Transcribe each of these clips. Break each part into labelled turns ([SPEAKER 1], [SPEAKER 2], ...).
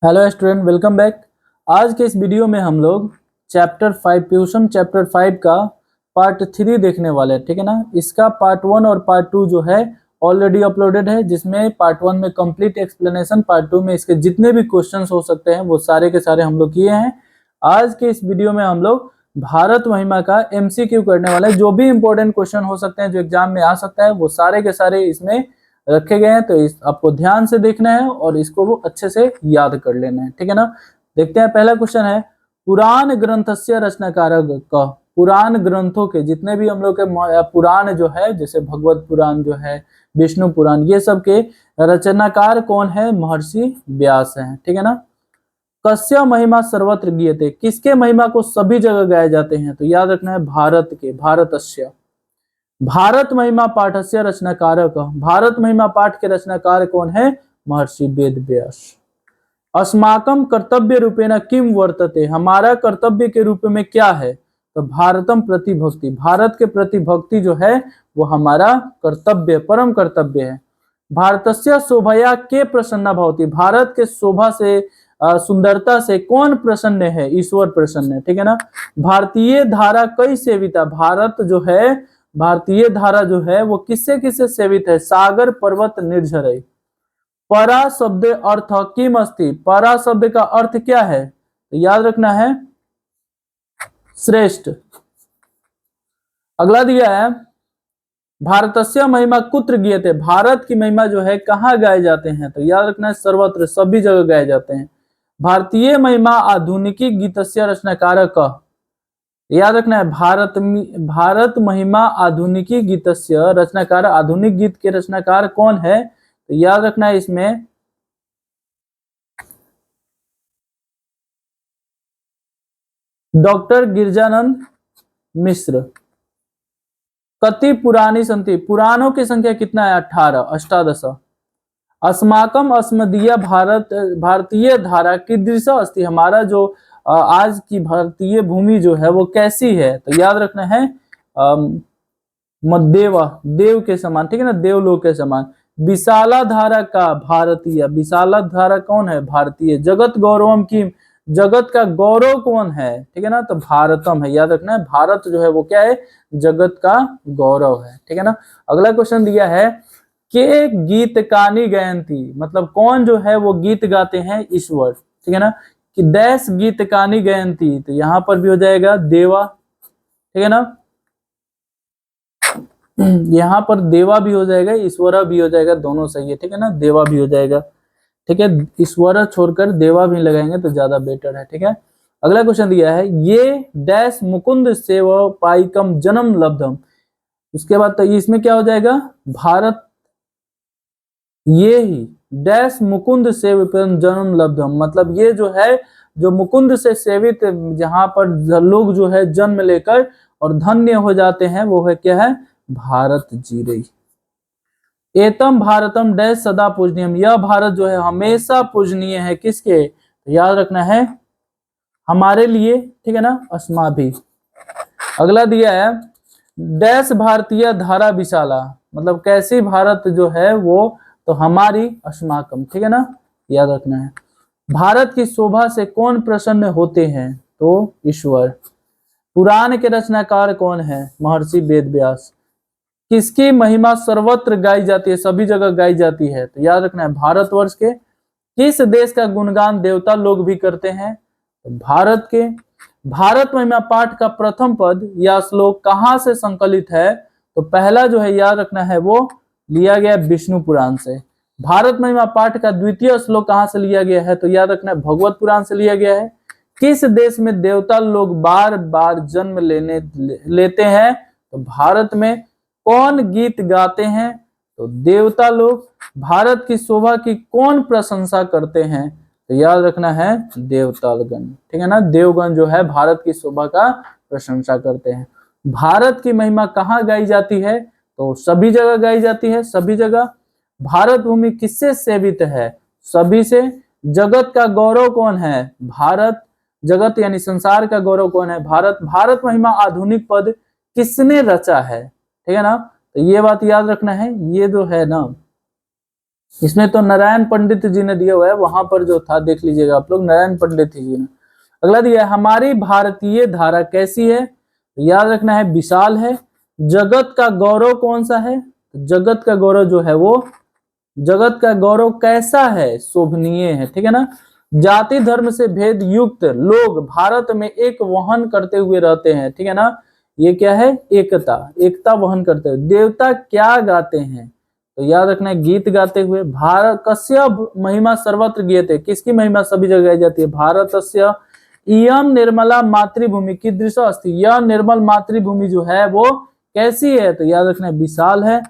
[SPEAKER 1] Hello student, welcome back. आज के इस वीडियो में हम लोग चैप्टर 5 ट्यूशन चैप्टर 5 का पार्ट 3 देखने वाले हैं। ठीक है ना। इसका पार्ट 1 और पार्ट 2 जो है ऑलरेडी अपलोडेड है, जिसमें पार्ट 1 में कंप्लीट एक्सप्लेनेशन, पार्ट 2 में इसके जितने भी क्वेश्चंस हो सकते हैं वो सारे के सारे हम लोग किए हैं। आज के इस वीडियो में हम लोग भारत महिमा का MCQ करने वाले हैं। जो भी इंपॉर्टेंट क्वेश्चन हो सकते हैं, जो एग्जाम में आ सकता है, वो सारे के सारे इसमें रखे गए हैं। तो इस आपको ध्यान से देखना है और इसको वो अच्छे से याद कर लेना है। ठीक है ना। देखते हैं, पहला क्वेश्चन है, पुराण ग्रंथस्य रचनाकारक का। पुराण ग्रंथों के जितने भी हम लोग के पुराण जो है, जैसे भगवत पुराण जो है, विष्णु पुराण, ये सब के रचनाकार कौन है? महर्षि व्यास हैं। ठीक है ना। कस्य महिमा सर्वत्र गीयते, किसके महिमा को सभी जगह गाए जाते हैं? तो याद रखना है भारत के, भारतस्य। भारत महिमा पाठस्य रचनाकारक, भारत महिमा पाठ के रचनाकार कौन है? महर्षि वेद व्यास। अस्माकम कर्तव्य रूपेण किम वर्तते, हमारा कर्तव्य के रूप में क्या है? तो भारतम प्रतिभक्ति, भारत के प्रति भक्ति जो है वो हमारा कर्तव्य, परम कर्तव्य है। भारतस्य शोभया के प्रसन्ना भवति, भारत के शोभा से, सुंदरता से कौन प्रसन्न है? ईश्वर प्रसन्न है। ठीक है ना। भारतीय धारा कई सेविता, भारत जो है, भारतीय धारा जो है वो किससे किससे सेवित है? सागर पर्वत निर्झर। परा शब्द अर्थ किम अस्ति, परा शब्द का अर्थ क्या है? तो याद रखना है श्रेष्ठ। अगला दिया है, भारतस्य महिमा कुत्र गीयते, भारत की महिमा जो है कहाँ गाए जाते हैं? तो याद रखना है सर्वत्र, सभी जगह गाए जाते हैं। भारतीय महिमा आधुनिकी गीतस्य रचनाकारक, याद रखना है भारत महिमा आधुनिकी गीतस्य रचनाकार, आधुनिक गीत के रचनाकार कौन है? तो याद रखना है इसमें डॉक्टर गिरजानंद मिश्र। कति पुरानी संति, पुराणों की संख्या कितना है? 18, अष्टादश। अस्माकम अस्मदीय भारत, भारतीय धारा कीदृश अस्ति, हमारा जो आज की भारतीय भूमि जो है वो कैसी है? तो याद रखना है मद्देवा, देव के समान। ठीक है ना, देवलोक के समान। विशाला धारा का भारतीय, विशाला धारा कौन है? भारतीय। जगत गौरवम की, जगत का गौरव कौन है? ठीक है ना, तो भारतम है। याद रखना है भारत जो है वो क्या है? जगत का गौरव है। ठीक है ना। अगला क्वेश्चन दिया है, के गीत कानी गायंती, मतलब कौन जो है वो गीत गाते हैं? ईश्वर। ठीक है ना। कि देश गीत कानी गायंती, तो यहां पर भी हो जाएगा देवा। ठीक है ना। यहाँ पर देवा भी हो जाएगा, ईश्वरा भी हो जाएगा, दोनों सही है। ठीक है ना, देवा भी हो जाएगा। ठीक है, ईश्वरा छोड़कर देवा भी लगाएंगे तो ज्यादा बेटर है। ठीक है। अगला क्वेश्चन दिया है, ये डैश मुकुंद सेव पाइकम जन्म लब्धम, उसके बाद तो इसमें क्या हो जाएगा? भारत, ये ही डैश मुकुंद सेव जन्म लब्धम, मतलब ये जो है, जो मुकुंद से सेवित, जहां पर लोग जो है जन्म लेकर और धन्य हो जाते हैं, वो है क्या है? भारत जी रही। एतम भारतम डैश सदा पूजनीयम, यह भारत जो है हमेशा पूजनीय है। किसके? तो याद रखना है हमारे लिए। ठीक है ना, अस्मा भी। अगला दिया है, डैश भारतीय धारा विशाला, मतलब कैसी भारत जो है वो? तो हमारी अस्माकम। ठीक है ना, याद रखना है। भारत की शोभा से कौन प्रसन्न होते हैं? तो ईश्वर। पुराण के रचनाकार कौन है? महर्षि वेद व्यास। किसकी महिमा सर्वत्र गाई जाती है, सभी जगह गाई जाती है? तो याद रखना है भारतवर्ष के। किस देश का गुणगान देवता लोग भी करते हैं? तो भारत के। भारत महिमा पाठ का प्रथम पद या श्लोक कहां से संकलित है? तो पहला जो है याद रखना है वो लिया गया विष्णु पुराण से। भारत महिमा पाठ का द्वितीय श्लोक कहां से लिया गया है? तो याद रखना है भगवत पुराण से लिया गया है। किस देश में देवता लोग बार बार जन्म लेते हैं? तो भारत में। कौन गीत गाते हैं? तो देवता लोग। भारत की शोभा की कौन प्रशंसा करते हैं? तो याद रखना है देवतागण। ठीक है ना, देवगण जो है भारत की शोभा का प्रशंसा करते हैं। भारत की महिमा कहाँ गाई जाती है? तो सभी जगह गाई जाती है, सभी जगह। भारत भूमि किससे सेवित है? सभी से। जगत का गौरव कौन है? भारत। जगत यानी संसार का गौरव कौन है? भारत। भारत महिमा आधुनिक पद किसने रचा है? ठीक है ना, तो ये बात याद रखना है। ये जो है ना, इसमें तो नारायण पंडित जी ने दिया हुआ है, वहां पर जो था देख लीजिएगा आप लोग, नारायण पंडित जी ने। अगला दिया है हमारी भारतीय धारा कैसी है, याद रखना है विशाल है। जगत का गौरव कौन सा है, जगत का गौरव जो है वो, जगत का गौरव कैसा है, शोभनीय है, ठीक है ना। जाति धर्म से भेद युक्त लोग भारत में एक वहन करते हुए रहते हैं, ठीक है ना। ये क्या है, एकता, एकता वहन करते हुए। देवता क्या गाते हैं, तो याद रखना है गीत गाते हुए। भारत कस्य महिमा सर्वत्र गीयते, किसकी महिमा सभी जगह गाई जाती है, भारतस्य इयम निर्मला मातृभूमि कीदृश अस्ति, यह निर्मल मातृभूमि जो है वो कैसी है, तो याद रखना है विशाल है।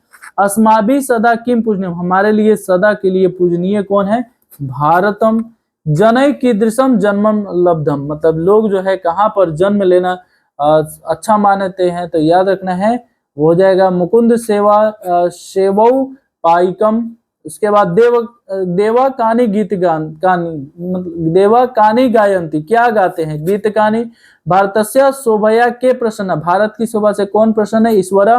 [SPEAKER 1] अस्माभि सदा किम पूजनीय, हमारे लिए सदा के लिए पूजनीय कौन है, भारतम। जनय कीदृशम जन्मम लब्धम, मतलब लोग जो है कहाँ पर जन्म लेना अच्छा मानते हैं, तो याद रखना है वो हो जाएगा मुकुंद सेवा सेवौ पाइकम। उसके बाद देवा कानी गीत गान कानी, देवा कानी गायंती, क्या गाते हैं, गीत कानी। भारतस्य शोभया के प्रसन्न, भारत की शोभा से कौन प्रसन्न है, ईश्वरा।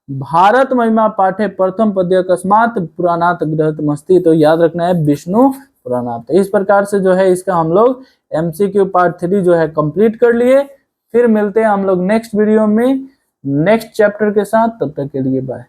[SPEAKER 1] भारत महिमा पाठे प्रथम पद्य अकस्मात पुराणात ग्रहतमस्ति, तो याद रखना है विष्णु पुराणात। इस प्रकार से जो है इसका हम लोग MCQ पार्ट 3 जो है कंप्लीट कर लिए। फिर मिलते हैं हम लोग नेक्स्ट वीडियो में नेक्स्ट चैप्टर के साथ, तब तक के लिए बाय।